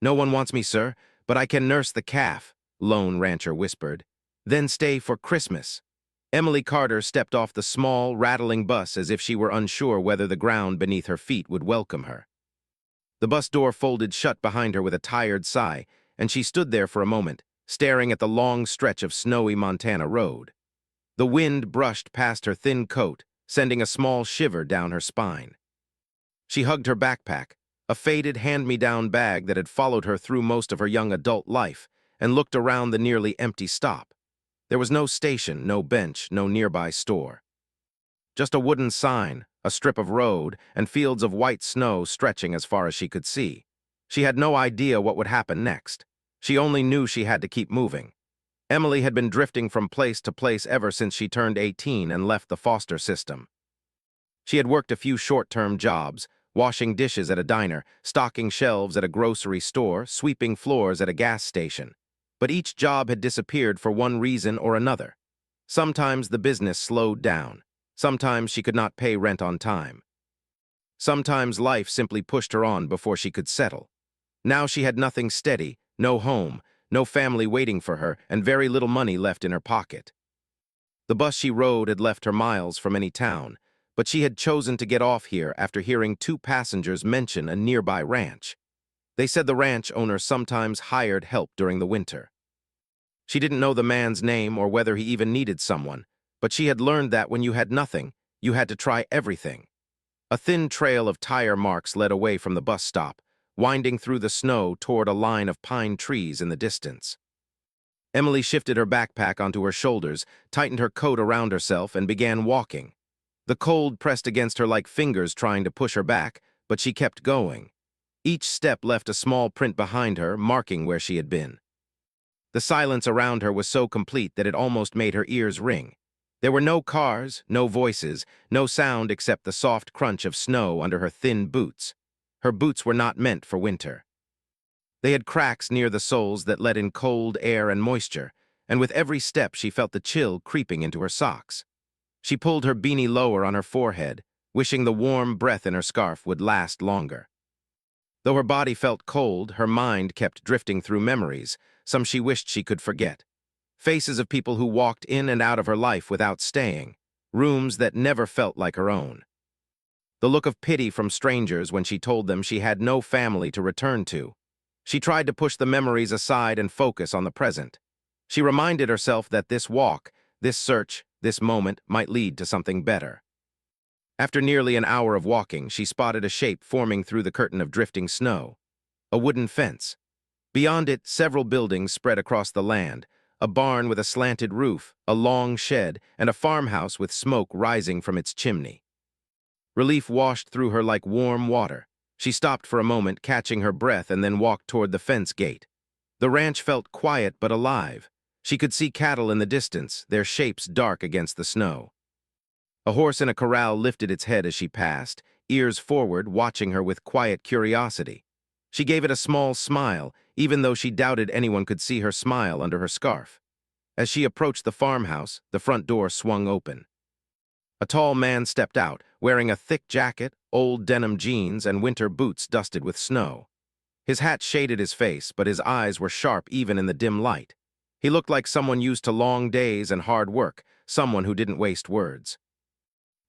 "No one wants me, sir, but I can nurse the calf," Lone Rancher whispered. "Then stay for Christmas." Emily Carter stepped off the small, rattling bus as if she were unsure whether the ground beneath her feet would welcome her. The bus door folded shut behind her with a tired sigh, and she stood there for a moment, staring at the long stretch of snowy Montana road. The wind brushed past her thin coat, sending a small shiver down her spine. She hugged her backpack, a faded hand-me-down bag that had followed her through most of her young adult life, and looked around the nearly empty stop. There was no station, no bench, no nearby store. Just a wooden sign, a strip of road, and fields of white snow stretching as far as she could see. She had no idea what would happen next. She only knew she had to keep moving. Emily had been drifting from place to place ever since she turned 18 and left the foster system. She had worked a few short-term jobs, washing dishes at a diner, stocking shelves at a grocery store, sweeping floors at a gas station. But each job had disappeared for one reason or another. Sometimes the business slowed down. Sometimes she could not pay rent on time. Sometimes life simply pushed her on before she could settle. Now she had nothing steady, no home, no family waiting for her, and very little money left in her pocket. The bus she rode had left her miles from any town, but she had chosen to get off here after hearing two passengers mention a nearby ranch. They said the ranch owner sometimes hired help during the winter. She didn't know the man's name or whether he even needed someone, but she had learned that when you had nothing, you had to try everything. A thin trail of tire marks led away from the bus stop, winding through the snow toward a line of pine trees in the distance. Emily shifted her backpack onto her shoulders, tightened her coat around herself, and began walking. The cold pressed against her like fingers trying to push her back, but she kept going. Each step left a small print behind her, marking where she had been. The silence around her was so complete that it almost made her ears ring. There were no cars, no voices, no sound except the soft crunch of snow under her thin boots. Her boots were not meant for winter. They had cracks near the soles that let in cold air and moisture, and with every step she felt the chill creeping into her socks. She pulled her beanie lower on her forehead, wishing the warm breath in her scarf would last longer. Though her body felt cold, her mind kept drifting through memories, some she wished she could forget. Faces of people who walked in and out of her life without staying, rooms that never felt like her own. The look of pity from strangers when she told them she had no family to return to. She tried to push the memories aside and focus on the present. She reminded herself that this walk, this search, this moment might lead to something better. After nearly an hour of walking, she spotted a shape forming through the curtain of drifting snow. A wooden fence. Beyond it, several buildings spread across the land, a barn with a slanted roof, a long shed, and a farmhouse with smoke rising from its chimney. Relief washed through her like warm water. She stopped for a moment, catching her breath, and then walked toward the fence gate. The ranch felt quiet but alive. She could see cattle in the distance, their shapes dark against the snow. A horse in a corral lifted its head as she passed, ears forward, watching her with quiet curiosity. She gave it a small smile, even though she doubted anyone could see her smile under her scarf. As she approached the farmhouse, the front door swung open. A tall man stepped out, wearing a thick jacket, old denim jeans, and winter boots dusted with snow. His hat shaded his face, but his eyes were sharp even in the dim light. He looked like someone used to long days and hard work, someone who didn't waste words.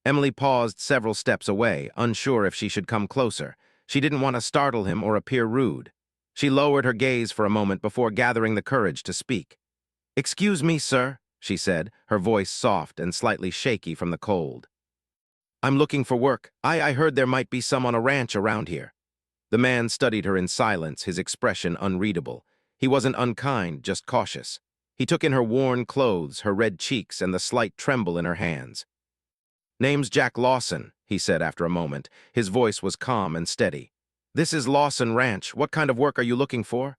Emily paused several steps away, unsure if she should come closer. She didn't want to startle him or appear rude. She lowered her gaze for a moment before gathering the courage to speak. "Excuse me, sir," she said, her voice soft and slightly shaky from the cold. "I'm looking for work. I heard there might be some on a ranch around here." The man studied her in silence, his expression unreadable. He wasn't unkind, just cautious. He took in her worn clothes, her red cheeks, and the slight tremble in her hands. "Name's Jack Lawson," he said after a moment. His voice was calm and steady. "This is Lawson Ranch. What kind of work are you looking for?"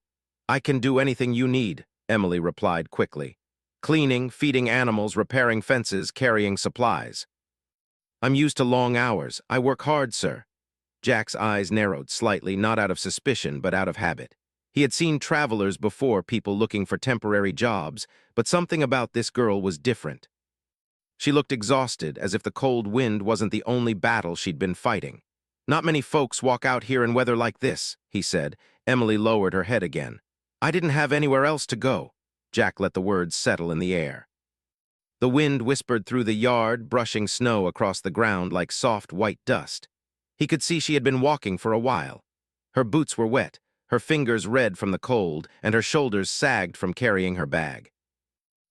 "I can do anything you need," Emily replied quickly. "Cleaning, feeding animals, repairing fences, carrying supplies." "I'm used to long hours. I work hard, sir." Jack's eyes narrowed slightly, not out of suspicion, but out of habit. He had seen travelers before, people looking for temporary jobs, but something about this girl was different. She looked exhausted, as if the cold wind wasn't the only battle she'd been fighting. Not many folks walk out here in weather like this, he said. Emily lowered her head again. I didn't have anywhere else to go. Jack let the words settle in the air. The wind whispered through the yard, brushing snow across the ground like soft white dust. He could see she had been walking for a while. Her boots were wet, her fingers red from the cold, and her shoulders sagged from carrying her bag.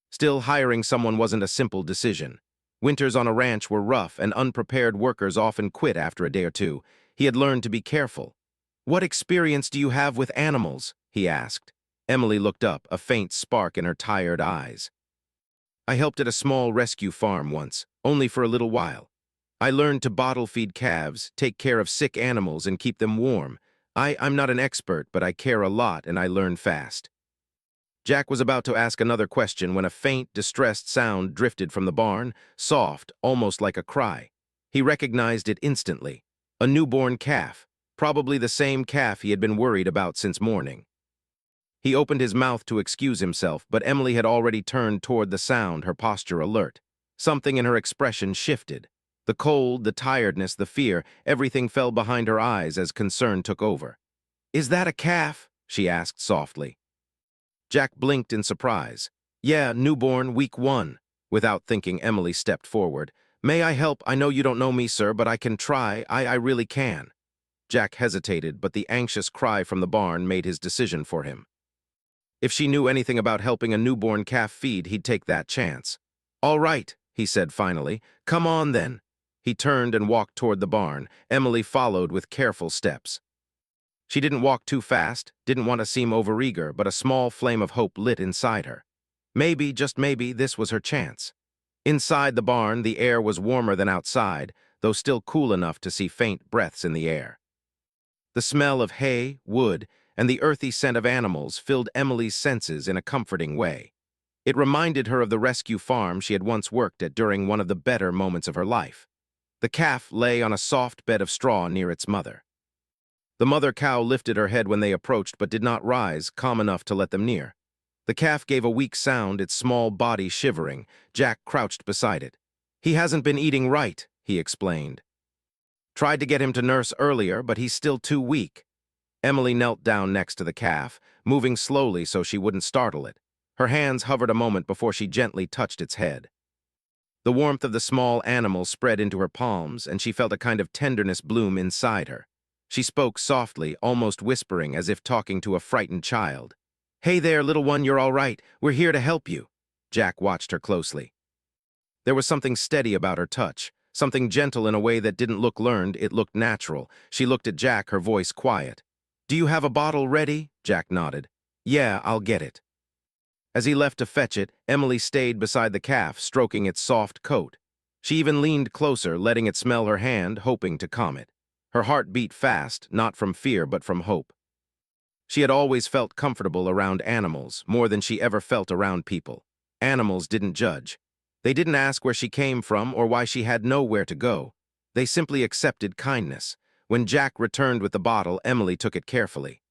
Still, hiring someone wasn't a simple decision. Winters on a ranch were rough, and unprepared workers often quit after a day or two. He had learned to be careful. What experience do you have with animals? He asked. Emily looked up, a faint spark in her tired eyes. I helped at a small rescue farm once, only for a little while. I learned to bottle feed calves, take care of sick animals, and keep them warm. I'm not an expert, but I care a lot and I learn fast. Jack was about to ask another question when a faint, distressed sound drifted from the barn, soft, almost like a cry. He recognized it instantly. A newborn calf, probably the same calf he had been worried about since morning. He opened his mouth to excuse himself, but Emily had already turned toward the sound, her posture alert. Something in her expression shifted. The cold, the tiredness, the fear, everything fell behind her eyes as concern took over. Is that a calf? She asked softly. Jack blinked in surprise. Yeah, newborn, week 1. Without thinking, Emily stepped forward. May I help? I know you don't know me, sir, but I can try. I really can. Jack hesitated, but the anxious cry from the barn made his decision for him. If she knew anything about helping a newborn calf feed, he'd take that chance. All right, he said finally. Come on, then. He turned and walked toward the barn. Emily followed with careful steps. She didn't walk too fast, didn't want to seem overeager, but a small flame of hope lit inside her. Maybe, just maybe, this was her chance. Inside the barn, the air was warmer than outside, though still cool enough to see faint breaths in the air. The smell of hay, wood, and the earthy scent of animals filled Emily's senses in a comforting way. It reminded her of the rescue farm she had once worked at during one of the better moments of her life. The calf lay on a soft bed of straw near its mother. The mother cow lifted her head when they approached but did not rise, calm enough to let them near. The calf gave a weak sound, its small body shivering. Jack crouched beside it. He hasn't been eating right, he explained. Tried to get him to nurse earlier, but he's still too weak. Emily knelt down next to the calf, moving slowly so she wouldn't startle it. Her hands hovered a moment before she gently touched its head. The warmth of the small animal spread into her palms, and she felt a kind of tenderness bloom inside her. She spoke softly, almost whispering, as if talking to a frightened child. Hey there, little one, you're all right. We're here to help you. Jack watched her closely. There was something steady about her touch, something gentle in a way that didn't look learned, it looked natural. She looked at Jack, her voice quiet. Do you have a bottle ready? Jack nodded. Yeah, I'll get it. As he left to fetch it, Emily stayed beside the calf, stroking its soft coat. She even leaned closer, letting it smell her hand, hoping to calm it. Her heart beat fast, not from fear but from hope. She had always felt comfortable around animals, more than she ever felt around people. Animals didn't judge. They didn't ask where she came from or why she had nowhere to go. They simply accepted kindness. When Jack returned with the bottle, Emily took it carefully.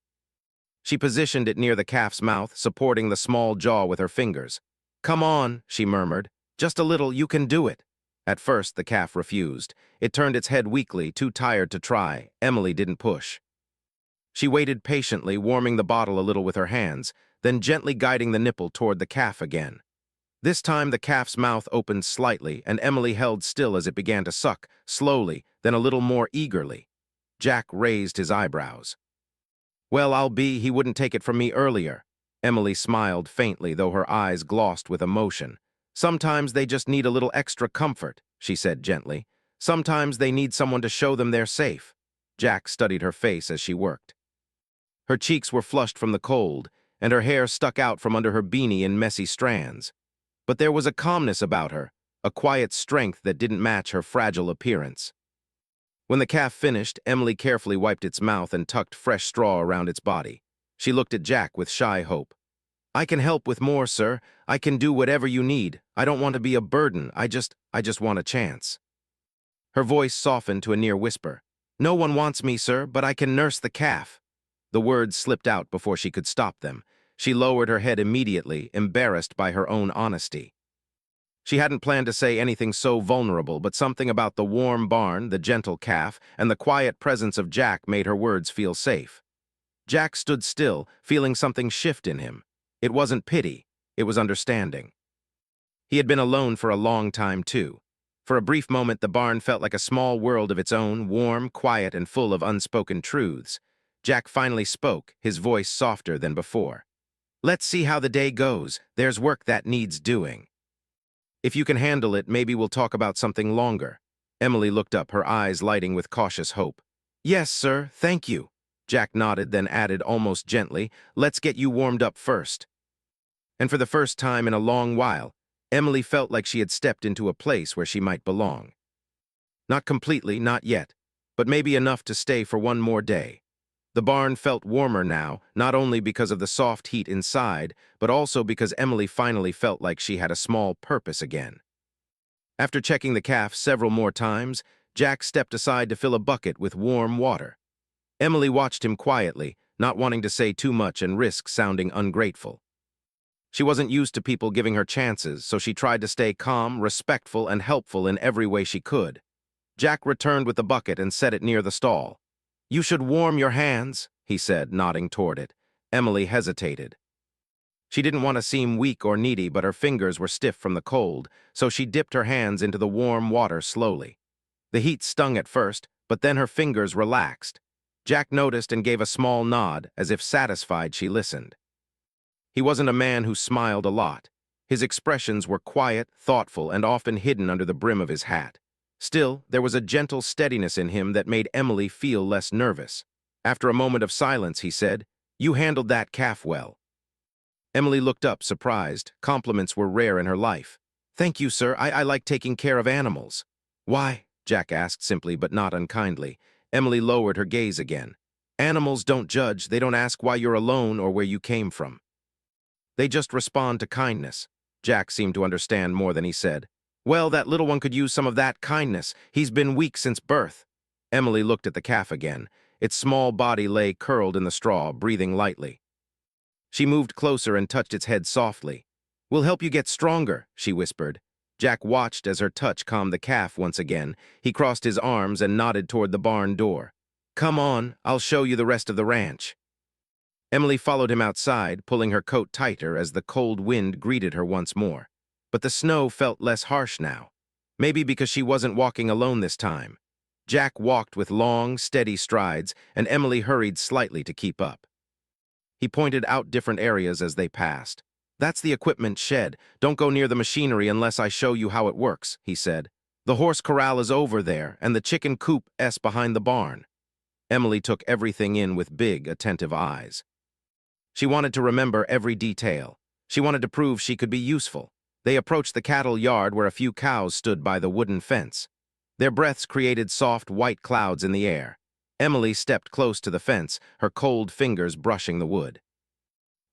She positioned it near the calf's mouth, supporting the small jaw with her fingers. Come on, she murmured. Just a little, you can do it. At first, the calf refused. It turned its head weakly, too tired to try. Emily didn't push. She waited patiently, warming the bottle a little with her hands, then gently guiding the nipple toward the calf again. This time, the calf's mouth opened slightly, and Emily held still as it began to suck, slowly, then a little more eagerly. Jack raised his eyebrows. Well, he wouldn't take it from me earlier. Emily smiled faintly, though her eyes glossed with emotion. Sometimes they just need a little extra comfort, she said gently. Sometimes they need someone to show them they're safe. Jack studied her face as she worked. Her cheeks were flushed from the cold, and her hair stuck out from under her beanie in messy strands. But there was a calmness about her, a quiet strength that didn't match her fragile appearance. When the calf finished, Emily carefully wiped its mouth and tucked fresh straw around its body. She looked at Jack with shy hope. I can help with more, sir. I can do whatever you need. I don't want to be a burden. I just want a chance. Her voice softened to a near whisper. No one wants me, sir, but I can nurse the calf. The words slipped out before she could stop them. She lowered her head immediately, embarrassed by her own honesty. She hadn't planned to say anything so vulnerable, but something about the warm barn, the gentle calf, and the quiet presence of Jack made her words feel safe. Jack stood still, feeling something shift in him. It wasn't pity, it was understanding. He had been alone for a long time, too. For a brief moment, the barn felt like a small world of its own, warm, quiet, and full of unspoken truths. Jack finally spoke, his voice softer than before. "Let's see how the day goes. There's work that needs doing. If you can handle it, maybe we'll talk about something longer." Emily looked up, her eyes lighting with cautious hope. "Yes, sir, thank you." Jack nodded, then added almost gently, "Let's get you warmed up first." And for the first time in a long while, Emily felt like she had stepped into a place where she might belong. Not completely, not yet, but maybe enough to stay for one more day. The barn felt warmer now, not only because of the soft heat inside, but also because Emily finally felt like she had a small purpose again. After checking the calf several more times, Jack stepped aside to fill a bucket with warm water. Emily watched him quietly, not wanting to say too much and risk sounding ungrateful. She wasn't used to people giving her chances, so she tried to stay calm, respectful, and helpful in every way she could. Jack returned with the bucket and set it near the stall. "You should warm your hands," he said, nodding toward it. Emily hesitated. She didn't want to seem weak or needy, but her fingers were stiff from the cold, so she dipped her hands into the warm water slowly. The heat stung at first, but then her fingers relaxed. Jack noticed and gave a small nod, as if satisfied she listened. He wasn't a man who smiled a lot. His expressions were quiet, thoughtful, and often hidden under the brim of his hat. Still, there was a gentle steadiness in him that made Emily feel less nervous. After a moment of silence, he said, "You handled that calf well." Emily looked up, surprised. Compliments were rare in her life. "Thank you, sir. I like taking care of animals." "Why?" Jack asked simply but not unkindly. Emily lowered her gaze again. "Animals don't judge. They don't ask why you're alone or where you came from. They just respond to kindness." Jack seemed to understand more than he said. "Well, that little one could use some of that kindness. He's been weak since birth." Emily looked at the calf again. Its small body lay curled in the straw, breathing lightly. She moved closer and touched its head softly. "We'll help you get stronger," she whispered. Jack watched as her touch calmed the calf once again. He crossed his arms and nodded toward the barn door. "Come on, I'll show you the rest of the ranch." Emily followed him outside, pulling her coat tighter as the cold wind greeted her once more. But the snow felt less harsh now. Maybe because she wasn't walking alone this time. Jack walked with long, steady strides, and Emily hurried slightly to keep up. He pointed out different areas as they passed. "That's the equipment shed. Don't go near the machinery unless I show you how it works," he said. "The horse corral is over there, and the chicken coop behind the barn." Emily took everything in with big, attentive eyes. She wanted to remember every detail. She wanted to prove she could be useful. They approached the cattle yard where a few cows stood by the wooden fence. Their breaths created soft, white clouds in the air. Emily stepped close to the fence, her cold fingers brushing the wood.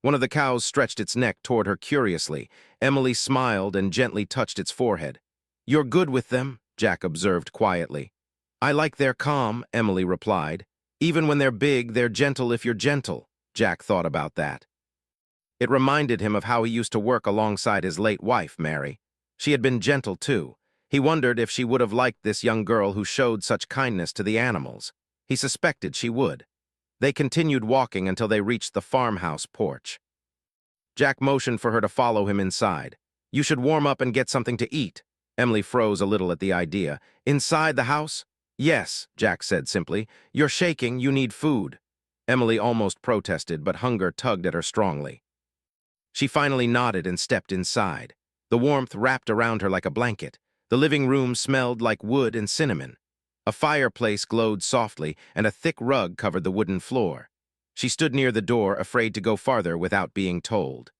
One of the cows stretched its neck toward her curiously. Emily smiled and gently touched its forehead. "You're good with them," Jack observed quietly. "I like their calm," Emily replied. "Even when they're big, they're gentle if you're gentle." Jack thought about that. It reminded him of how he used to work alongside his late wife, Mary. She had been gentle, too. He wondered if she would have liked this young girl who showed such kindness to the animals. He suspected she would. They continued walking until they reached the farmhouse porch. Jack motioned for her to follow him inside. "You should warm up and get something to eat." Emily froze a little at the idea. "Inside the house?" "Yes," Jack said simply. "You're shaking, you need food." Emily almost protested, but hunger tugged at her strongly. She finally nodded and stepped inside. The warmth wrapped around her like a blanket. The living room smelled like wood and cinnamon. A fireplace glowed softly, and a thick rug covered the wooden floor. She stood near the door, afraid to go farther without being told.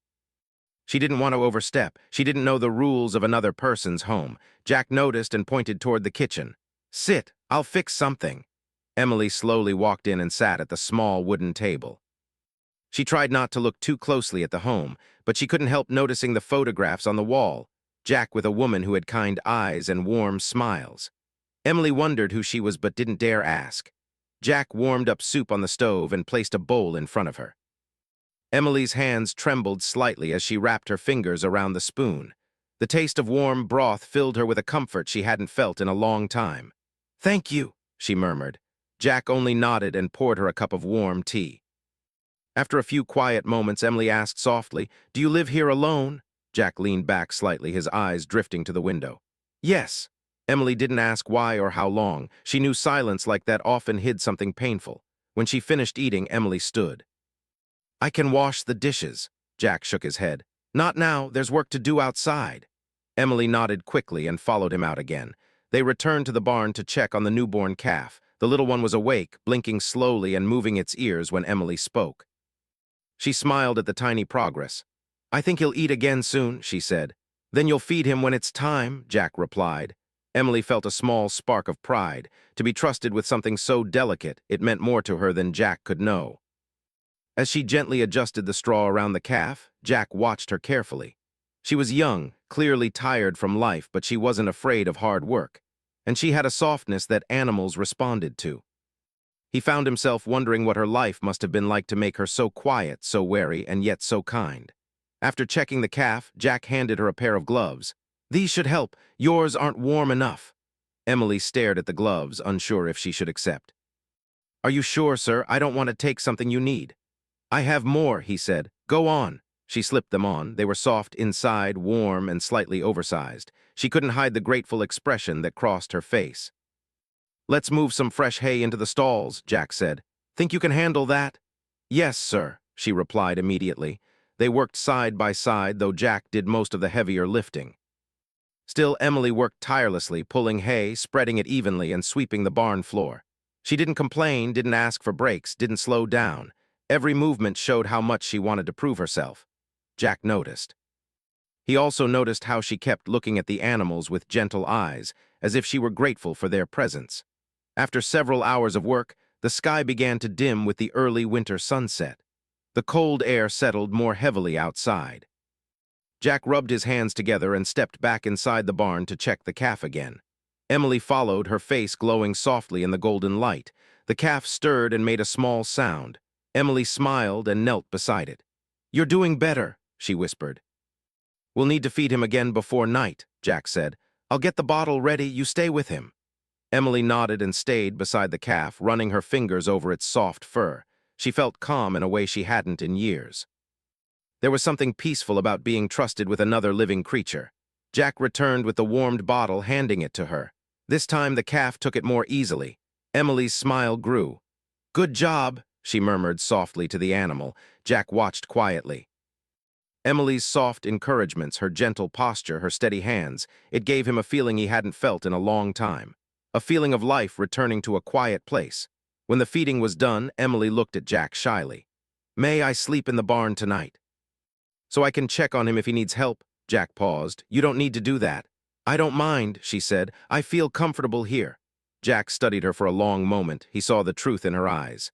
She didn't want to overstep. She didn't know the rules of another person's home. Jack noticed and pointed toward the kitchen. "Sit, I'll fix something." Emily slowly walked in and sat at the small wooden table. She tried not to look too closely at the home, but she couldn't help noticing the photographs on the wall. Jack with a woman who had kind eyes and warm smiles. Emily wondered who she was but didn't dare ask. Jack warmed up soup on the stove and placed a bowl in front of her. Emily's hands trembled slightly as she wrapped her fingers around the spoon. The taste of warm broth filled her with a comfort she hadn't felt in a long time. "Thank you," she murmured. Jack only nodded and poured her a cup of warm tea. After a few quiet moments, Emily asked softly, "Do you live here alone?" Jack leaned back slightly, his eyes drifting to the window. "Yes." Emily didn't ask why or how long. She knew silence like that often hid something painful. When she finished eating, Emily stood. "I can wash the dishes." Jack shook his head. "Not now, there's work to do outside." Emily nodded quickly and followed him out again. They returned to the barn to check on the newborn calf. The little one was awake, blinking slowly and moving its ears when Emily spoke. She smiled at the tiny progress. "I think he'll eat again soon," she said. "Then you'll feed him when it's time," Jack replied. Emily felt a small spark of pride. To be trusted with something so delicate, it meant more to her than Jack could know. As she gently adjusted the straw around the calf, Jack watched her carefully. She was young, clearly tired from life, but she wasn't afraid of hard work. And she had a softness that animals responded to. He found himself wondering what her life must have been like to make her so quiet, so wary, and yet so kind. After checking the calf, Jack handed her a pair of gloves. "These should help. Yours aren't warm enough." Emily stared at the gloves, unsure if she should accept. "Are you sure, sir? I don't want to take something you need." "I have more," he said. "Go on." She slipped them on. They were soft inside, warm, and slightly oversized. She couldn't hide the grateful expression that crossed her face. "Let's move some fresh hay into the stalls," Jack said. "Think you can handle that?" "Yes, sir," she replied immediately. They worked side by side, though Jack did most of the heavier lifting. Still, Emily worked tirelessly, pulling hay, spreading it evenly, and sweeping the barn floor. She didn't complain, didn't ask for breaks, didn't slow down. Every movement showed how much she wanted to prove herself. Jack noticed. He also noticed how she kept looking at the animals with gentle eyes, as if she were grateful for their presence. After several hours of work, the sky began to dim with the early winter sunset. The cold air settled more heavily outside. Jack rubbed his hands together and stepped back inside the barn to check the calf again. Emily followed, her face glowing softly in the golden light. The calf stirred and made a small sound. Emily smiled and knelt beside it. "You're doing better," she whispered. "We'll need to feed him again before night," Jack said. "I'll get the bottle ready, you stay with him." Emily nodded and stayed beside the calf, running her fingers over its soft fur. She felt calm in a way she hadn't in years. There was something peaceful about being trusted with another living creature. Jack returned with the warmed bottle, handing it to her. This time the calf took it more easily. Emily's smile grew. "Good job," she murmured softly to the animal. Jack watched quietly. Emily's soft encouragements, her gentle posture, her steady hands, it gave him a feeling he hadn't felt in a long time. A feeling of life returning to a quiet place. When the feeding was done, Emily looked at Jack shyly. "May I sleep in the barn tonight?" "So I can check on him if he needs help." Jack paused. "You don't need to do that." "I don't mind," she said. "I feel comfortable here." Jack studied her for a long moment. He saw the truth in her eyes.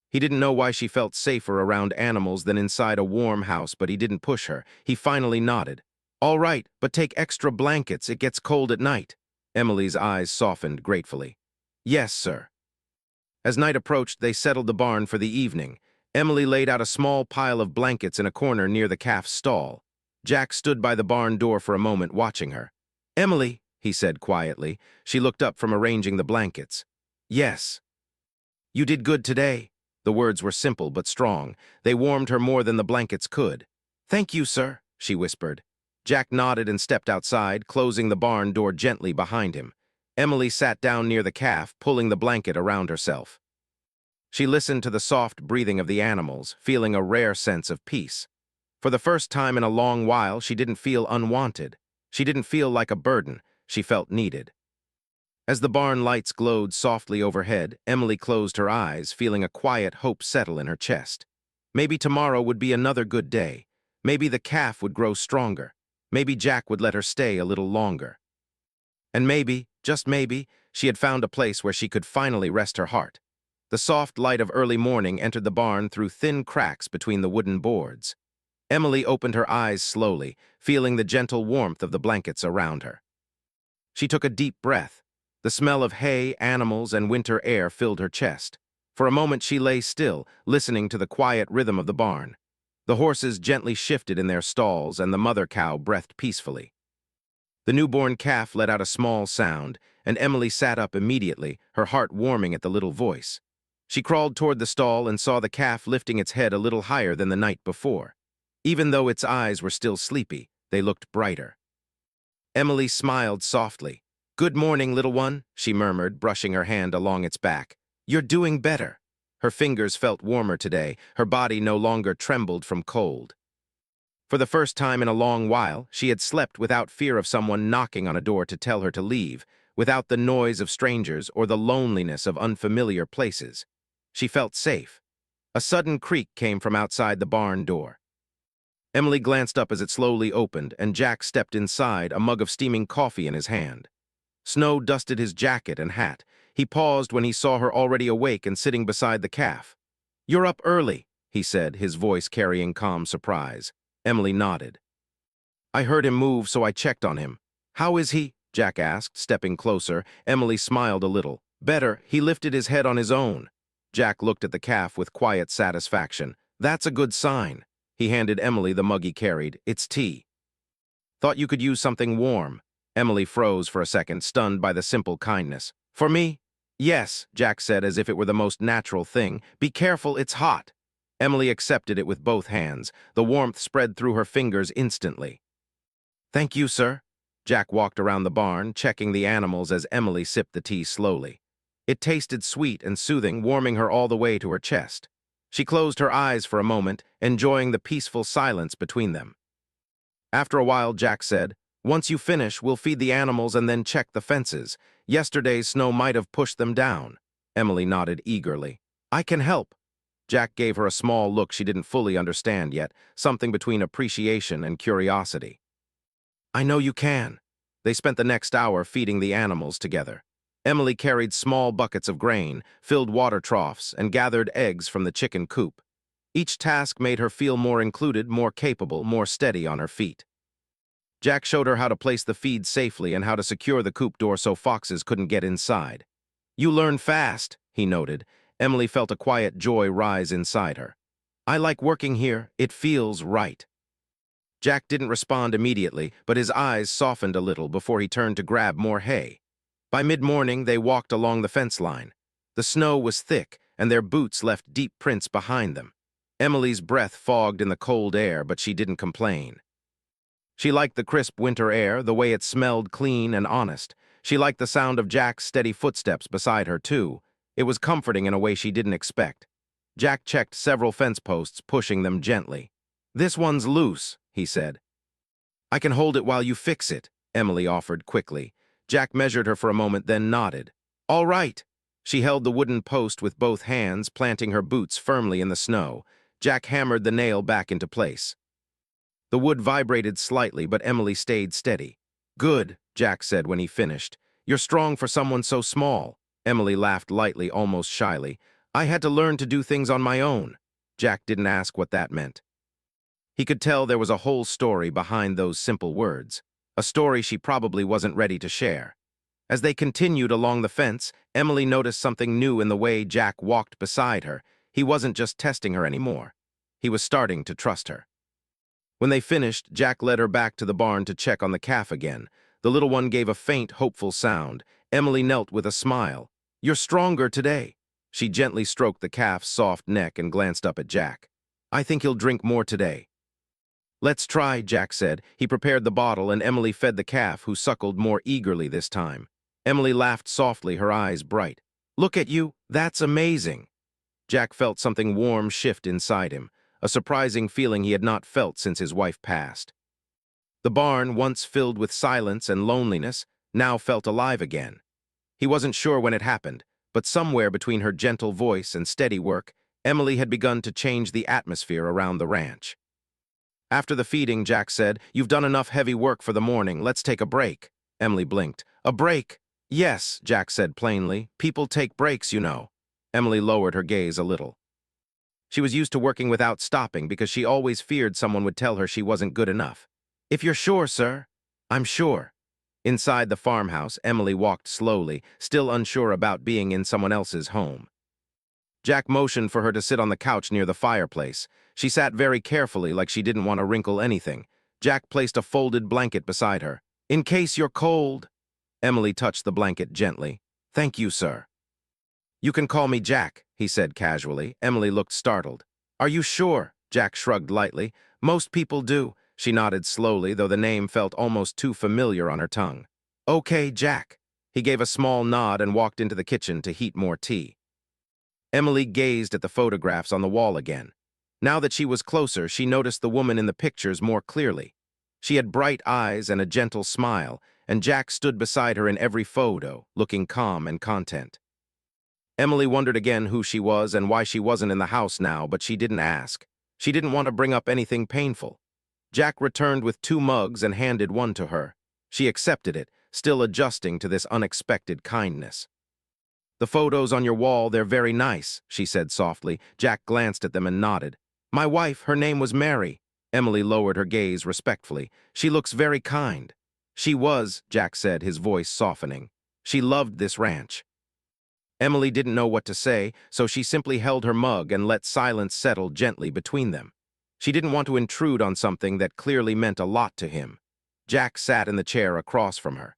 He didn't know why she felt safer around animals than inside a warm house, but he didn't push her. He finally nodded. "All right, but take extra blankets. It gets cold at night." Emily's eyes softened gratefully. "Yes, sir." As night approached, they settled the barn for the evening. Emily laid out a small pile of blankets in a corner near the calf's stall. Jack stood by the barn door for a moment, watching her. "Emily," he said quietly. She looked up from arranging the blankets. "Yes." "You did good today." The words were simple but strong. They warmed her more than the blankets could. "Thank you, sir," she whispered. Jack nodded and stepped outside, closing the barn door gently behind him. Emily sat down near the calf, pulling the blanket around herself. She listened to the soft breathing of the animals, feeling a rare sense of peace. For the first time in a long while, she didn't feel unwanted. She didn't feel like a burden. She felt needed. As the barn lights glowed softly overhead, Emily closed her eyes, feeling a quiet hope settle in her chest. Maybe tomorrow would be another good day. Maybe the calf would grow stronger. Maybe Jack would let her stay a little longer. And maybe, just maybe, she had found a place where she could finally rest her heart. The soft light of early morning entered the barn through thin cracks between the wooden boards. Emily opened her eyes slowly, feeling the gentle warmth of the blankets around her. She took a deep breath. The smell of hay, animals, and winter air filled her chest. For a moment she lay still, listening to the quiet rhythm of the barn. The horses gently shifted in their stalls, and the mother cow breathed peacefully. The newborn calf let out a small sound, and Emily sat up immediately, her heart warming at the little voice. She crawled toward the stall and saw the calf lifting its head a little higher than the night before. Even though its eyes were still sleepy, they looked brighter. Emily smiled softly. "Good morning, little one," she murmured, brushing her hand along its back. "You're doing better." Her fingers felt warmer today, her body no longer trembled from cold. For the first time in a long while, she had slept without fear of someone knocking on a door to tell her to leave, without the noise of strangers or the loneliness of unfamiliar places. She felt safe. A sudden creak came from outside the barn door. Emily glanced up as it slowly opened, and Jack stepped inside, a mug of steaming coffee in his hand. Snow dusted his jacket and hat. He paused when he saw her already awake and sitting beside the calf. "You're up early," he said, his voice carrying calm surprise. Emily nodded. "I heard him move, so I checked on him." "How is he?" Jack asked, stepping closer. Emily smiled a little. "Better, he lifted his head on his own." Jack looked at the calf with quiet satisfaction. "That's a good sign." He handed Emily the mug he carried. "It's tea." "Thought you could use something warm." Emily froze for a second, stunned by the simple kindness. "For me?" "Yes," Jack said as if it were the most natural thing. "Be careful, it's hot." Emily accepted it with both hands. The warmth spread through her fingers instantly. "Thank you, sir." Jack walked around the barn, checking the animals as Emily sipped the tea slowly. It tasted sweet and soothing, warming her all the way to her chest. She closed her eyes for a moment, enjoying the peaceful silence between them. After a while, Jack said, "Once you finish, we'll feed the animals and then check the fences. Yesterday's snow might have pushed them down." Emily nodded eagerly. "I can help." Jack gave her a small look she didn't fully understand yet, something between appreciation and curiosity. "I know you can." They spent the next hour feeding the animals together. Emily carried small buckets of grain, filled water troughs, and gathered eggs from the chicken coop. Each task made her feel more included, more capable, more steady on her feet. Jack showed her how to place the feed safely and how to secure the coop door so foxes couldn't get inside. "You learn fast," he noted. Emily felt a quiet joy rise inside her. "I like working here. It feels right." Jack didn't respond immediately, but his eyes softened a little before he turned to grab more hay. By mid-morning, they walked along the fence line. The snow was thick, and their boots left deep prints behind them. Emily's breath fogged in the cold air, but she didn't complain. She liked the crisp winter air, the way it smelled clean and honest. She liked the sound of Jack's steady footsteps beside her, too. It was comforting in a way she didn't expect. Jack checked several fence posts, pushing them gently. "This one's loose," he said. "I can hold it while you fix it," Emily offered quickly. Jack measured her for a moment, then nodded. "All right." She held the wooden post with both hands, planting her boots firmly in the snow. Jack hammered the nail back into place. The wood vibrated slightly, but Emily stayed steady. "Good," Jack said when he finished. "You're strong for someone so small." Emily laughed lightly, almost shyly. "I had to learn to do things on my own." Jack didn't ask what that meant. He could tell there was a whole story behind those simple words, a story she probably wasn't ready to share. As they continued along the fence, Emily noticed something new in the way Jack walked beside her. He wasn't just testing her anymore. He was starting to trust her. When they finished, Jack led her back to the barn to check on the calf again. The little one gave a faint, hopeful sound. Emily knelt with a smile. "You're stronger today." She gently stroked the calf's soft neck and glanced up at Jack. "I think he'll drink more today." "Let's try," Jack said. He prepared the bottle, and Emily fed the calf, who suckled more eagerly this time. Emily laughed softly, her eyes bright. "Look at you. That's amazing." Jack felt something warm shift inside him, a surprising feeling he had not felt since his wife passed. The barn, once filled with silence and loneliness, now felt alive again. He wasn't sure when it happened, but somewhere between her gentle voice and steady work, Emily had begun to change the atmosphere around the ranch. After the feeding, Jack said, "You've done enough heavy work for the morning. Let's take a break." Emily blinked. "A break?" "Yes," Jack said plainly. "People take breaks, you know." Emily lowered her gaze a little. She was used to working without stopping because she always feared someone would tell her she wasn't good enough. "If you're sure, sir." "I'm sure." Inside the farmhouse, Emily walked slowly, still unsure about being in someone else's home. Jack motioned for her to sit on the couch near the fireplace. She sat very carefully, like she didn't want to wrinkle anything. Jack placed a folded blanket beside her. In case you're cold. Emily touched the blanket gently. Thank you, sir. You can call me Jack, he said casually. Emily looked startled. Are you sure? Jack shrugged lightly. Most people do. She nodded slowly, though the name felt almost too familiar on her tongue. Okay, Jack. He gave a small nod and walked into the kitchen to heat more tea. Emily gazed at the photographs on the wall again. Now that she was closer, she noticed the woman in the pictures more clearly. She had bright eyes and a gentle smile, and Jack stood beside her in every photo, looking calm and content. Emily wondered again who she was and why she wasn't in the house now, but she didn't ask. She didn't want to bring up anything painful. Jack returned with 2 mugs and handed one to her. She accepted it, still adjusting to this unexpected kindness. The photos on your wall, they're very nice, she said softly. Jack glanced at them and nodded. My wife, her name was Mary. Emily lowered her gaze respectfully. She looks very kind. She was, Jack said, his voice softening. She loved this ranch. Emily didn't know what to say, so she simply held her mug and let silence settle gently between them. She didn't want to intrude on something that clearly meant a lot to him. Jack sat in the chair across from her.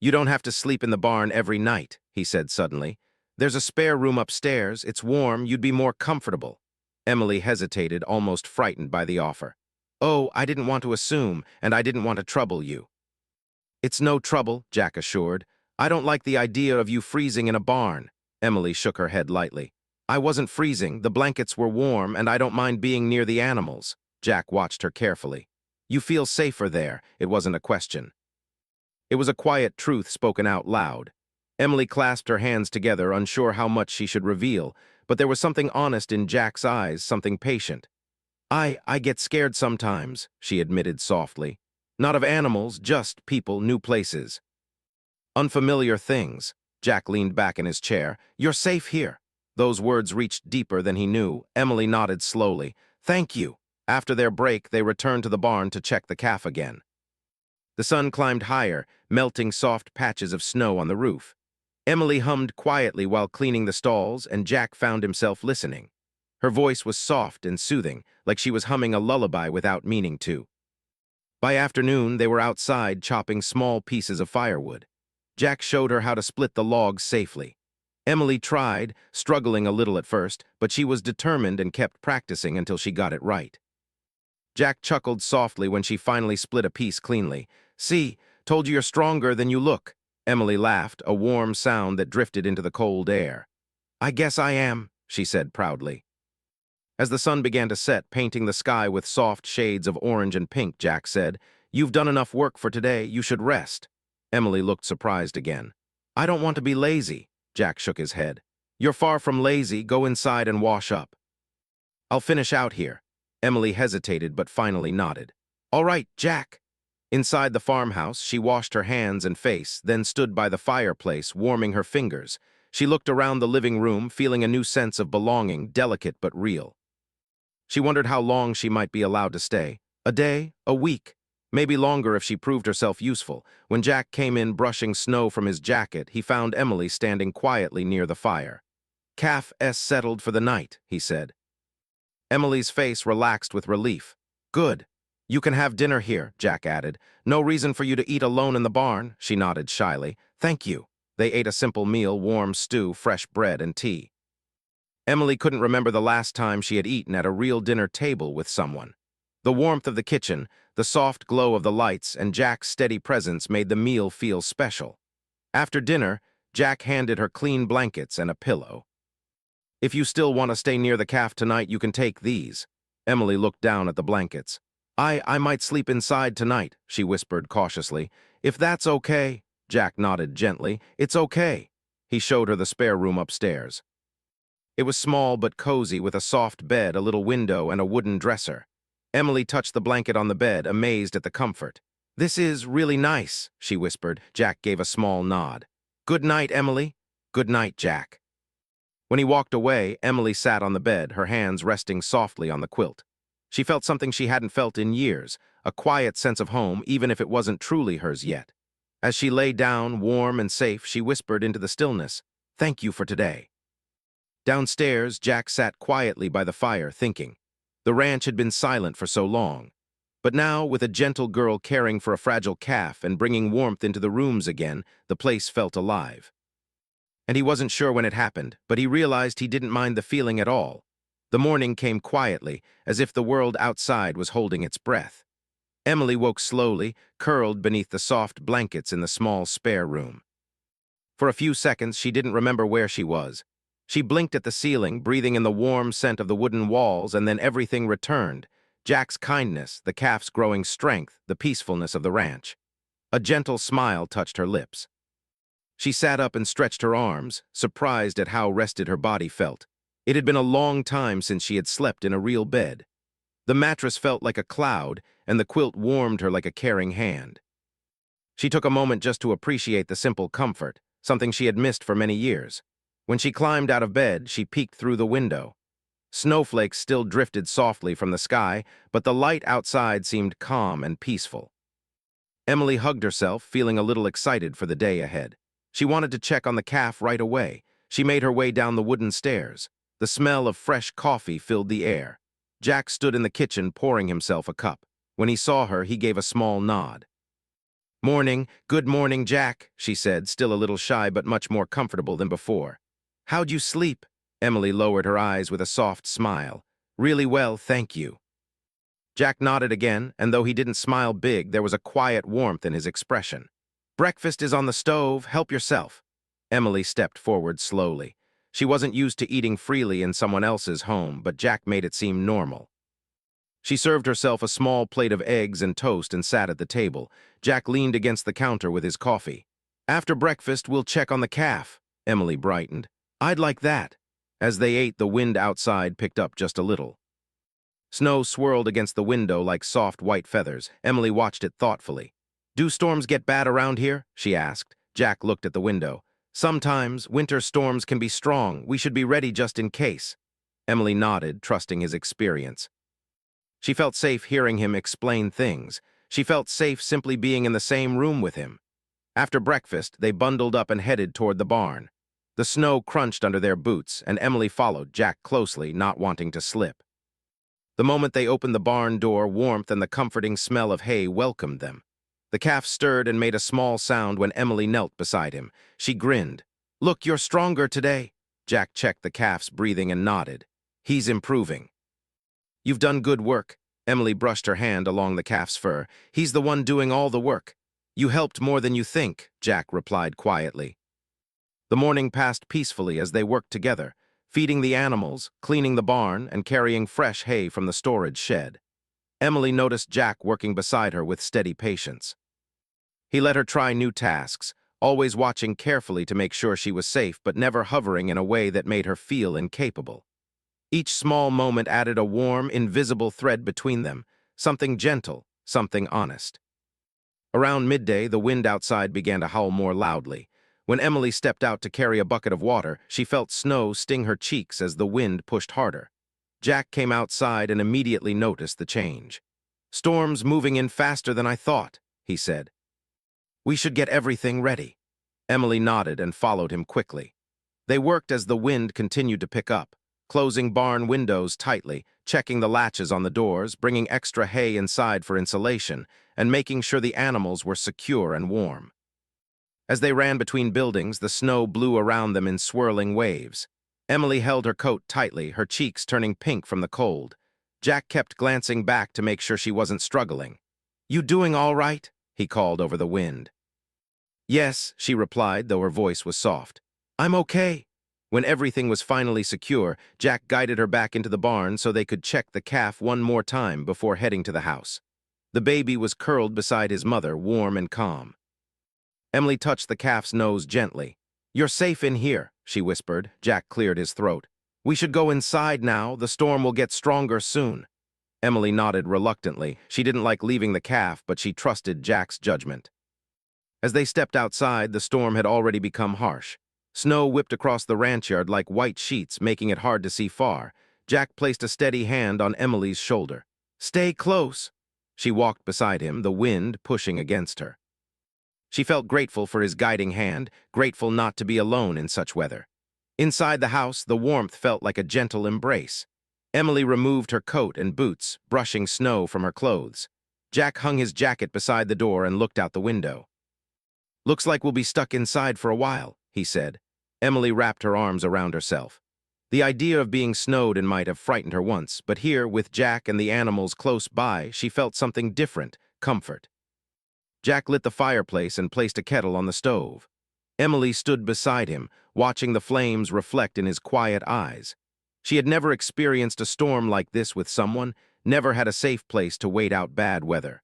You don't have to sleep in the barn every night, he said suddenly. There's a spare room upstairs. It's warm. You'd be more comfortable. Emily hesitated, almost frightened by the offer. Oh, I didn't want to assume, and I didn't want to trouble you. It's no trouble, Jack assured. I don't like the idea of you freezing in a barn. Emily shook her head lightly. I wasn't freezing. The blankets were warm, and I don't mind being near the animals. Jack watched her carefully. You feel safer there. It wasn't a question. It was a quiet truth spoken out loud. Emily clasped her hands together, unsure how much she should reveal, but there was something honest in Jack's eyes, something patient. I get scared sometimes, she admitted softly. Not of animals, just people, new places. Unfamiliar things. Jack leaned back in his chair. You're safe here. Those words reached deeper than he knew. Emily nodded slowly. Thank you. After their break, they returned to the barn to check the calf again. The sun climbed higher, melting soft patches of snow on the roof. Emily hummed quietly while cleaning the stalls, and Jack found himself listening. Her voice was soft and soothing, like she was humming a lullaby without meaning to. By afternoon, they were outside chopping small pieces of firewood. Jack showed her how to split the logs safely. Emily tried, struggling a little at first, but she was determined and kept practicing until she got it right. Jack chuckled softly when she finally split a piece cleanly. See, told you you're stronger than you look. Emily laughed, a warm sound that drifted into the cold air. I guess I am, she said proudly. As the sun began to set, painting the sky with soft shades of orange and pink, Jack said, You've done enough work for today, you should rest. Emily looked surprised again. I don't want to be lazy, Jack shook his head. You're far from lazy, go inside and wash up. I'll finish out here. Emily hesitated but finally nodded. All right, Jack. Inside the farmhouse, she washed her hands and face, then stood by the fireplace, warming her fingers. She looked around the living room, feeling a new sense of belonging, delicate but real. She wondered how long she might be allowed to stay. A day? A week? Maybe longer if she proved herself useful. When Jack came in brushing snow from his jacket, he found Emily standing quietly near the fire. Calf S settled for the night, he said. Emily's face relaxed with relief. Good. You can have dinner here, Jack added. No reason for you to eat alone in the barn, she nodded shyly. Thank you. They ate a simple meal, warm stew, fresh bread, and tea. Emily couldn't remember the last time she had eaten at a real dinner table with someone. The warmth of the kitchen, the soft glow of the lights, and Jack's steady presence made the meal feel special. After dinner, Jack handed her clean blankets and a pillow. If you still want to stay near the calf tonight, you can take these. Emily looked down at the blankets. I might sleep inside tonight, she whispered cautiously. If that's okay, Jack nodded gently. It's okay. He showed her the spare room upstairs. It was small but cozy, with a soft bed, a little window, and a wooden dresser. Emily touched the blanket on the bed, amazed at the comfort. This is really nice, she whispered. Jack gave a small nod. Good night, Emily. Good night, Jack. When he walked away, Emily sat on the bed, her hands resting softly on the quilt. She felt something she hadn't felt in years, a quiet sense of home, even if it wasn't truly hers yet. As she lay down, warm and safe, she whispered into the stillness, Thank you for today. Downstairs, Jack sat quietly by the fire, thinking. The ranch had been silent for so long. But now, with a gentle girl caring for a fragile calf and bringing warmth into the rooms again, the place felt alive. And he wasn't sure when it happened, but he realized he didn't mind the feeling at all. The morning came quietly, as if the world outside was holding its breath. Emily woke slowly, curled beneath the soft blankets in the small spare room. For a few seconds, she didn't remember where she was. She blinked at the ceiling, breathing in the warm scent of the wooden walls, and then everything returned. Jack's kindness, the calf's growing strength, the peacefulness of the ranch. A gentle smile touched her lips. She sat up and stretched her arms, surprised at how rested her body felt. It had been a long time since she had slept in a real bed. The mattress felt like a cloud, and the quilt warmed her like a caring hand. She took a moment just to appreciate the simple comfort, something she had missed for many years. When she climbed out of bed, she peeked through the window. Snowflakes still drifted softly from the sky, but the light outside seemed calm and peaceful. Emily hugged herself, feeling a little excited for the day ahead. She wanted to check on the calf right away. She made her way down the wooden stairs. The smell of fresh coffee filled the air. Jack stood in the kitchen pouring himself a cup. When he saw her, he gave a small nod. "Morning, good morning, Jack," she said, still a little shy but much more comfortable than before. "How'd you sleep?" Emily lowered her eyes with a soft smile. "Really well, thank you." Jack nodded again, and though he didn't smile big, there was a quiet warmth in his expression. "Breakfast is on the stove, help yourself." Emily stepped forward slowly. She wasn't used to eating freely in someone else's home, but Jack made it seem normal. She served herself a small plate of eggs and toast and sat at the table. Jack leaned against the counter with his coffee. "After breakfast, we'll check on the calf." Emily brightened. "I'd like that." As they ate, the wind outside picked up just a little. Snow swirled against the window like soft white feathers. Emily watched it thoughtfully. "Do storms get bad around here?" she asked. Jack looked at the window. "Sometimes winter storms can be strong. We should be ready just in case." Emily nodded, trusting his experience. She felt safe hearing him explain things. She felt safe simply being in the same room with him. After breakfast, they bundled up and headed toward the barn. The snow crunched under their boots, and Emily followed Jack closely, not wanting to slip. The moment they opened the barn door, warmth and the comforting smell of hay welcomed them. The calf stirred and made a small sound when Emily knelt beside him. She grinned. "Look, you're stronger today." Jack checked the calf's breathing and nodded. "He's improving." "You've done good work." Emily brushed her hand along the calf's fur. "He's the one doing all the work." "You helped more than you think," Jack replied quietly. The morning passed peacefully as they worked together, feeding the animals, cleaning the barn, and carrying fresh hay from the storage shed. Emily noticed Jack working beside her with steady patience. He let her try new tasks, always watching carefully to make sure she was safe but never hovering in a way that made her feel incapable. Each small moment added a warm, invisible thread between them, something gentle, something honest. Around midday, the wind outside began to howl more loudly. When Emily stepped out to carry a bucket of water, she felt snow sting her cheeks as the wind pushed harder. Jack came outside and immediately noticed the change. "Storm's moving in faster than I thought," he said. "We should get everything ready." Emily nodded and followed him quickly. They worked as the wind continued to pick up, closing barn windows tightly, checking the latches on the doors, bringing extra hay inside for insulation, and making sure the animals were secure and warm. As they ran between buildings, the snow blew around them in swirling waves. Emily held her coat tightly, her cheeks turning pink from the cold. Jack kept glancing back to make sure she wasn't struggling. "You doing all right?" he called over the wind. "Yes," she replied, though her voice was soft. "I'm okay." When everything was finally secure, Jack guided her back into the barn so they could check the calf one more time before heading to the house. The baby was curled beside his mother, warm and calm. Emily touched the calf's nose gently. "You're safe in here," she whispered. Jack cleared his throat. "We should go inside now. The storm will get stronger soon." Emily nodded reluctantly. She didn't like leaving the calf, but she trusted Jack's judgment. As they stepped outside, the storm had already become harsh. Snow whipped across the ranch yard like white sheets, making it hard to see far. Jack placed a steady hand on Emily's shoulder. "Stay close." She walked beside him, the wind pushing against her. She felt grateful for his guiding hand, grateful not to be alone in such weather. Inside the house, the warmth felt like a gentle embrace. Emily removed her coat and boots, brushing snow from her clothes. Jack hung his jacket beside the door and looked out the window. "Looks like we'll be stuck inside for a while," he said. Emily wrapped her arms around herself. The idea of being snowed in might have frightened her once, but here, with Jack and the animals close by, she felt something different, comfort. Jack lit the fireplace and placed a kettle on the stove. Emily stood beside him, watching the flames reflect in his quiet eyes. She had never experienced a storm like this with someone, never had a safe place to wait out bad weather.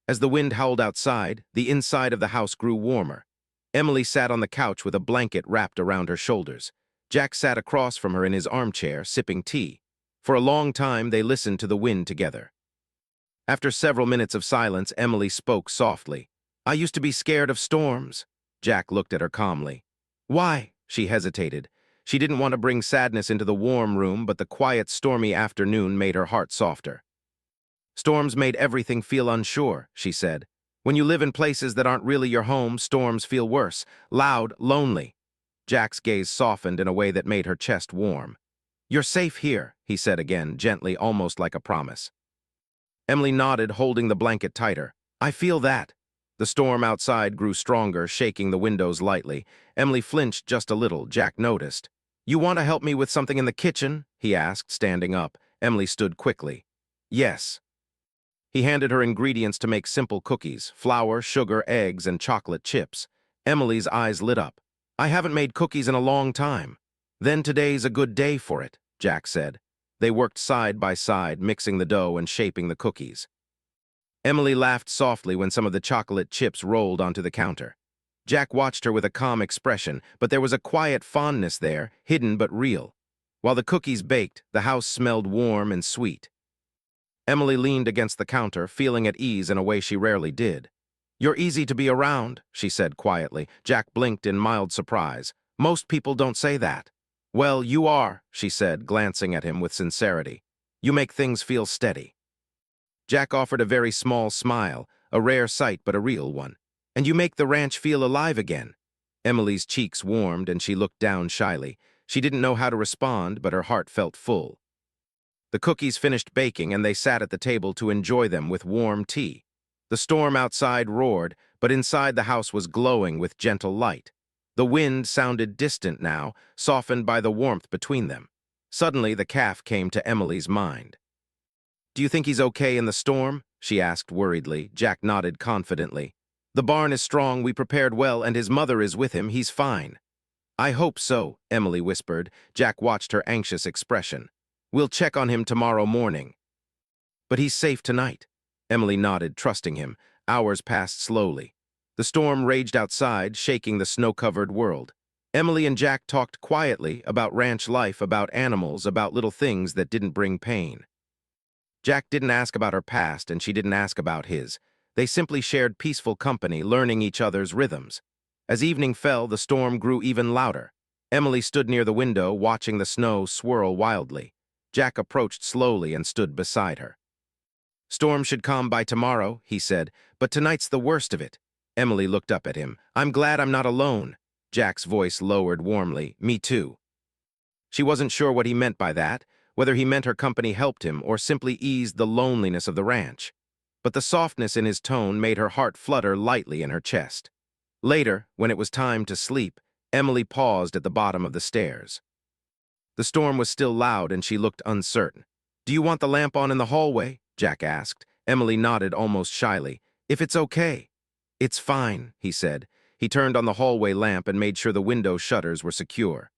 As the wind howled outside, the inside of the house grew warmer. Emily sat on the couch with a blanket wrapped around her shoulders. Jack sat across from her in his armchair, sipping tea. For a long time, they listened to the wind together. After several minutes of silence, Emily spoke softly. "I used to be scared of storms." Jack looked at her calmly. "Why?" She hesitated. She didn't want to bring sadness into the warm room, but the quiet, stormy afternoon made her heart softer. "Storms made everything feel unsure," she said. "When you live in places that aren't really your home, storms feel worse, loud, lonely." Jack's gaze softened in a way that made her chest warm. "You're safe here," he said again, gently, almost like a promise. Emily nodded, holding the blanket tighter. "I feel that." The storm outside grew stronger, shaking the windows lightly. Emily flinched just a little. Jack noticed. "You want to help me with something in the kitchen?" he asked, standing up. Emily stood quickly. "Yes." He handed her ingredients to make simple cookies: flour, sugar, eggs, and chocolate chips. Emily's eyes lit up. "I haven't made cookies in a long time." "Then today's a good day for it," Jack said. They worked side by side, mixing the dough and shaping the cookies. Emily laughed softly when some of the chocolate chips rolled onto the counter. Jack watched her with a calm expression, but there was a quiet fondness there, hidden but real. While the cookies baked, the house smelled warm and sweet. Emily leaned against the counter, feeling at ease in a way she rarely did. "You're easy to be around," she said quietly. Jack blinked in mild surprise. "Most people don't say that." "Well, you are," she said, glancing at him with sincerity. "You make things feel steady." Jack offered a very small smile, a rare sight but a real one. "And you make the ranch feel alive again." Emily's cheeks warmed and she looked down shyly. She didn't know how to respond, but her heart felt full. The cookies finished baking and they sat at the table to enjoy them with warm tea. The storm outside roared, but inside the house was glowing with gentle light. The wind sounded distant now, softened by the warmth between them. Suddenly, the calf came to Emily's mind. "Do you think he's okay in the storm?" she asked worriedly. Jack nodded confidently. "The barn is strong, we prepared well, and his mother is with him. He's fine." "I hope so," Emily whispered. Jack watched her anxious expression. "We'll check on him tomorrow morning." "But he's safe tonight." Emily nodded, trusting him. Hours passed slowly. The storm raged outside, shaking the snow-covered world. Emily and Jack talked quietly about ranch life, about animals, about little things that didn't bring pain. Jack didn't ask about her past, and she didn't ask about his. They simply shared peaceful company, learning each other's rhythms. As evening fell, the storm grew even louder. Emily stood near the window, watching the snow swirl wildly. Jack approached slowly and stood beside her. "Storm should calm by tomorrow," he said, "but tonight's the worst of it." Emily looked up at him. "I'm glad I'm not alone." Jack's voice lowered warmly. "Me too." She wasn't sure what he meant by that, whether he meant her company helped him or simply eased the loneliness of the ranch. But the softness in his tone made her heart flutter lightly in her chest. Later, when it was time to sleep, Emily paused at the bottom of the stairs. The storm was still loud and she looked uncertain. "Do you want the lamp on in the hallway?" Jack asked. Emily nodded almost shyly. "If it's okay." "It's fine," he said. He turned on the hallway lamp and made sure the window shutters were secure.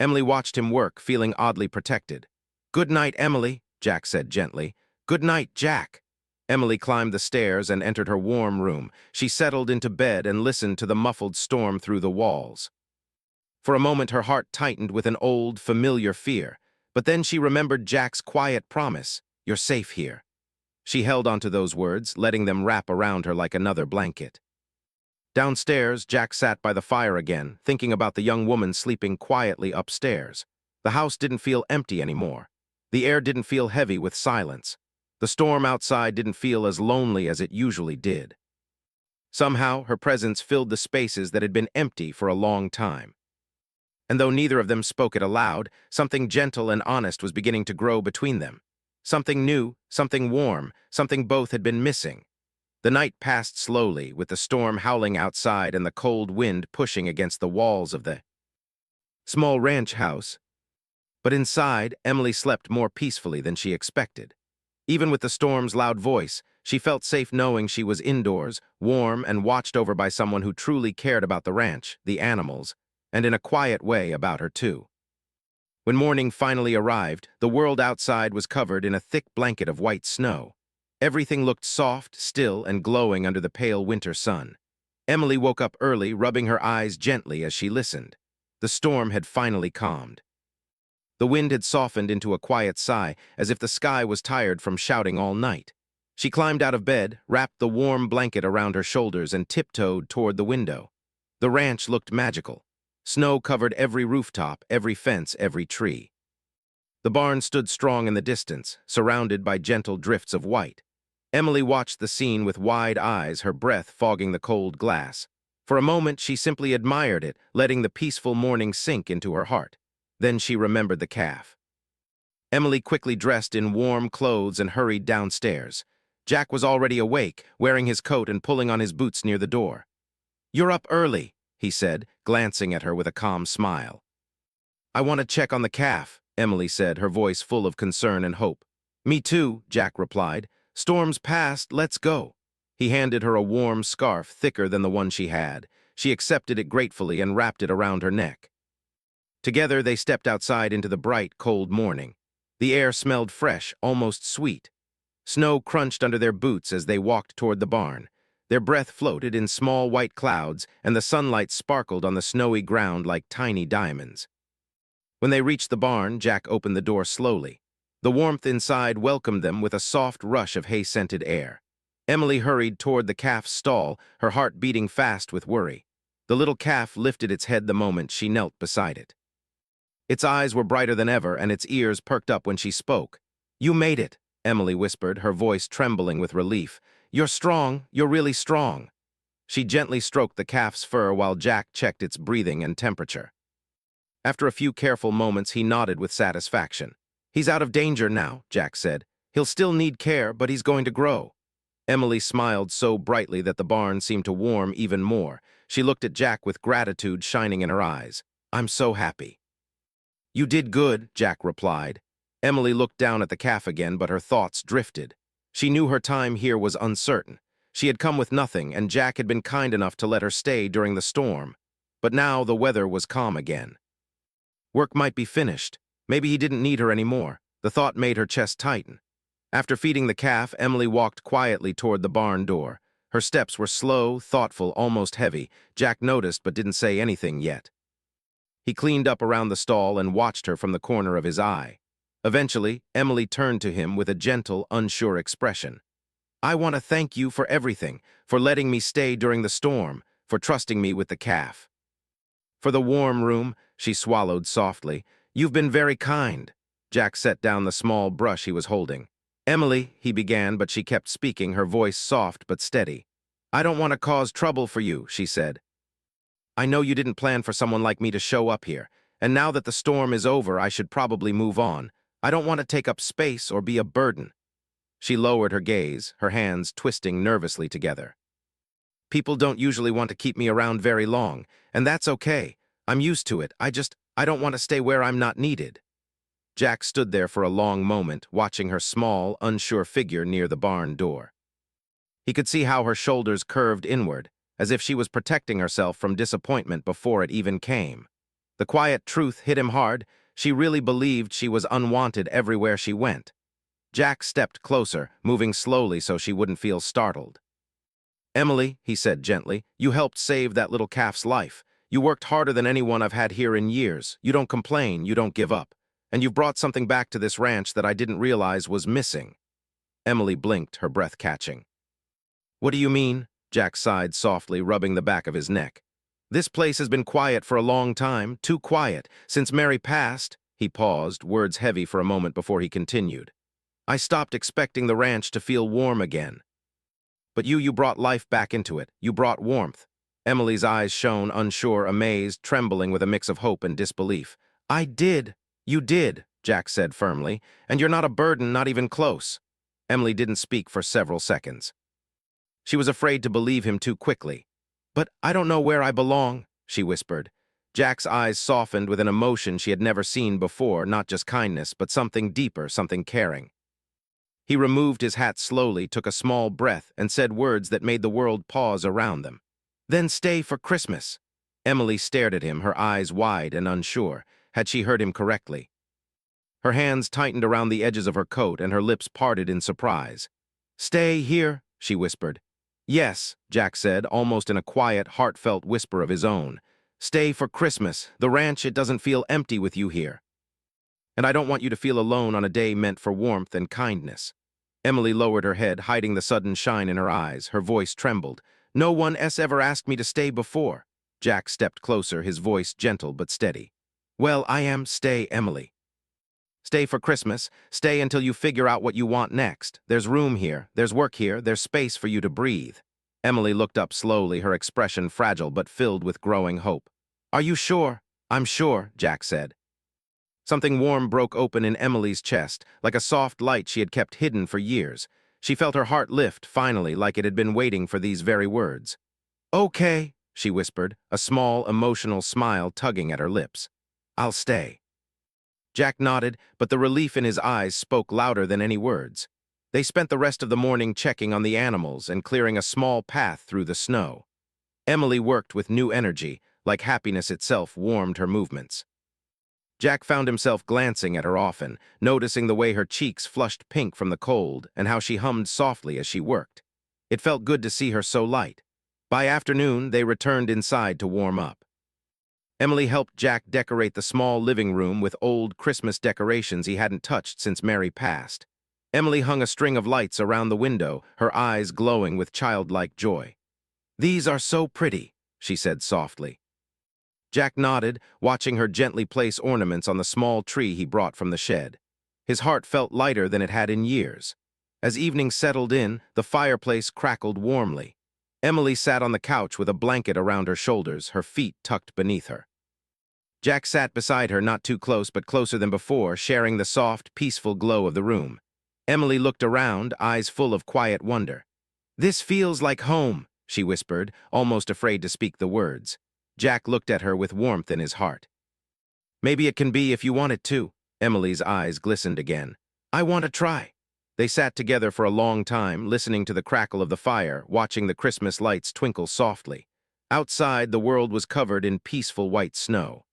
Emily watched him work, feeling oddly protected. "Good night, Emily," Jack said gently. "Good night, Jack." Emily climbed the stairs and entered her warm room. She settled into bed and listened to the muffled storm through the walls. For a moment, her heart tightened with an old, familiar fear. But then she remembered Jack's quiet promise, "You're safe here." She held onto those words, letting them wrap around her like another blanket. Downstairs, Jack sat by the fire again, thinking about the young woman sleeping quietly upstairs. The house didn't feel empty anymore. The air didn't feel heavy with silence. The storm outside didn't feel as lonely as it usually did. Somehow, her presence filled the spaces that had been empty for a long time. And though neither of them spoke it aloud, something gentle and honest was beginning to grow between them. Something new, something warm, something both had been missing. The night passed slowly, with the storm howling outside and the cold wind pushing against the walls of the small ranch house. But inside, Emily slept more peacefully than she expected. Even with the storm's loud voice, she felt safe knowing she was indoors, warm and watched over by someone who truly cared about the ranch, the animals, and in a quiet way about her too. When morning finally arrived, the world outside was covered in a thick blanket of white snow. Everything looked soft, still, and glowing under the pale winter sun. Emily woke up early, rubbing her eyes gently as she listened. The storm had finally calmed. The wind had softened into a quiet sigh, as if the sky was tired from shouting all night. She climbed out of bed, wrapped the warm blanket around her shoulders, and tiptoed toward the window. The ranch looked magical. Snow covered every rooftop, every fence, every tree. The barn stood strong in the distance, surrounded by gentle drifts of white. Emily watched the scene with wide eyes, her breath fogging the cold glass. For a moment, she simply admired it, letting the peaceful morning sink into her heart. Then she remembered the calf. Emily quickly dressed in warm clothes and hurried downstairs. Jack was already awake, wearing his coat and pulling on his boots near the door. "You're up early," he said, glancing at her with a calm smile. "I want to check on the calf," Emily said, her voice full of concern and hope. "Me too," Jack replied. "Storm's past, let's go." He handed her a warm scarf thicker than the one she had. She accepted it gratefully and wrapped it around her neck. Together, they stepped outside into the bright, cold morning. The air smelled fresh, almost sweet. Snow crunched under their boots as they walked toward the barn. Their breath floated in small white clouds, and the sunlight sparkled on the snowy ground like tiny diamonds. When they reached the barn, Jack opened the door slowly. The warmth inside welcomed them with a soft rush of hay-scented air. Emily hurried toward the calf's stall, her heart beating fast with worry. The little calf lifted its head the moment she knelt beside it. Its eyes were brighter than ever, and its ears perked up when she spoke. "You made it," Emily whispered, her voice trembling with relief. "You're strong, you're really strong." She gently stroked the calf's fur while Jack checked its breathing and temperature. After a few careful moments, he nodded with satisfaction. "He's out of danger now," Jack said. "He'll still need care, but he's going to grow." Emily smiled so brightly that the barn seemed to warm even more. She looked at Jack with gratitude shining in her eyes. "I'm so happy." "You did good," Jack replied. Emily looked down at the calf again, but her thoughts drifted. She knew her time here was uncertain. She had come with nothing, and Jack had been kind enough to let her stay during the storm. But now the weather was calm again. Work might be finished. Maybe he didn't need her anymore. The thought made her chest tighten. After feeding the calf, Emily walked quietly toward the barn door. Her steps were slow, thoughtful, almost heavy. Jack noticed but didn't say anything yet. He cleaned up around the stall and watched her from the corner of his eye. Eventually, Emily turned to him with a gentle, unsure expression. "I want to thank you for everything, for letting me stay during the storm, for trusting me with the calf. For the warm room," she swallowed softly. "You've been very kind." Jack set down the small brush he was holding. "Emily," he began, but she kept speaking, her voice soft but steady. "I don't want to cause trouble for you," she said. "I know you didn't plan for someone like me to show up here, and now that the storm is over, I should probably move on. I don't want to take up space or be a burden." She lowered her gaze, her hands twisting nervously together. "People don't usually want to keep me around very long, and that's okay. I'm used to it. I don't want to stay where I'm not needed." Jack stood there for a long moment, watching her small, unsure figure near the barn door. He could see how her shoulders curved inward, as if she was protecting herself from disappointment before it even came. The quiet truth hit him hard. She really believed she was unwanted everywhere she went. Jack stepped closer, moving slowly so she wouldn't feel startled. "Emily," he said gently, "you helped save that little calf's life. You worked harder than anyone I've had here in years. You don't complain, you don't give up. And you've brought something back to this ranch that I didn't realize was missing." Emily blinked, her breath catching. "What do you mean?" Jack sighed softly, rubbing the back of his neck. "This place has been quiet for a long time, too quiet. Since Mary passed," he paused, words heavy for a moment before he continued. "I stopped expecting the ranch to feel warm again. But you brought life back into it. You brought warmth." Emily's eyes shone, unsure, amazed, trembling with a mix of hope and disbelief. "I did. You did," Jack said firmly, and you're not a burden, not even close. Emily didn't speak for several seconds. She was afraid to believe him too quickly. But I don't know where I belong, she whispered. Jack's eyes softened with an emotion she had never seen before, not just kindness, but something deeper, something caring. He removed his hat slowly, took a small breath, and said words that made the world pause around them. Then stay for Christmas. Emily stared at him, her eyes wide and unsure. Had she heard him correctly? Her hands tightened around the edges of her coat and her lips parted in surprise. Stay here, she whispered. Yes, Jack said, almost in a quiet, heartfelt whisper of his own. Stay for Christmas. The ranch, it doesn't feel empty with you here. And I don't want you to feel alone on a day meant for warmth and kindness. Emily lowered her head, hiding the sudden shine in her eyes. Her voice trembled. No one else ever asked me to stay before. Jack stepped closer, his voice gentle but steady. Well, stay, Emily. Stay for Christmas. Stay until you figure out what you want next. There's room here. There's work here. There's space for you to breathe. Emily looked up slowly, her expression fragile but filled with growing hope. Are you sure? I'm sure, Jack said. Something warm broke open in Emily's chest, like a soft light she had kept hidden for years. She felt her heart lift, finally, like it had been waiting for these very words. Okay, she whispered, a small, emotional smile tugging at her lips. I'll stay. Jack nodded, but the relief in his eyes spoke louder than any words. They spent the rest of the morning checking on the animals and clearing a small path through the snow. Emily worked with new energy, like happiness itself warmed her movements. Jack found himself glancing at her often, noticing the way her cheeks flushed pink from the cold and how she hummed softly as she worked. It felt good to see her so light. By afternoon, they returned inside to warm up. Emily helped Jack decorate the small living room with old Christmas decorations he hadn't touched since Mary passed. Emily hung a string of lights around the window, her eyes glowing with childlike joy. These are so pretty, she said softly. Jack nodded, watching her gently place ornaments on the small tree he brought from the shed. His heart felt lighter than it had in years. As evening settled in, the fireplace crackled warmly. Emily sat on the couch with a blanket around her shoulders, her feet tucked beneath her. Jack sat beside her, not too close but closer than before, sharing the soft, peaceful glow of the room. Emily looked around, eyes full of quiet wonder. This feels like home, she whispered, almost afraid to speak the words. Jack looked at her with warmth in his heart. Maybe it can be if you want it to. Emily's eyes glistened again. I want to try. They sat together for a long time, listening to the crackle of the fire, watching the Christmas lights twinkle softly. Outside, the world was covered in peaceful white snow.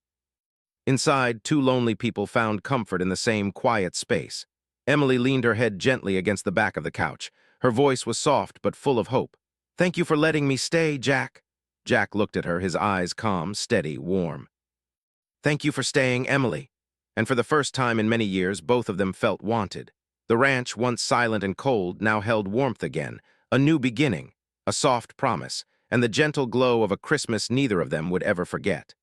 Inside, two lonely people found comfort in the same quiet space. Emily leaned her head gently against the back of the couch. Her voice was soft but full of hope. Thank you for letting me stay, Jack. Jack looked at her, his eyes calm, steady, warm. Thank you for staying, Emily. And for the first time in many years, both of them felt wanted. The ranch, once silent and cold, now held warmth again, a new beginning, a soft promise, and the gentle glow of a Christmas neither of them would ever forget.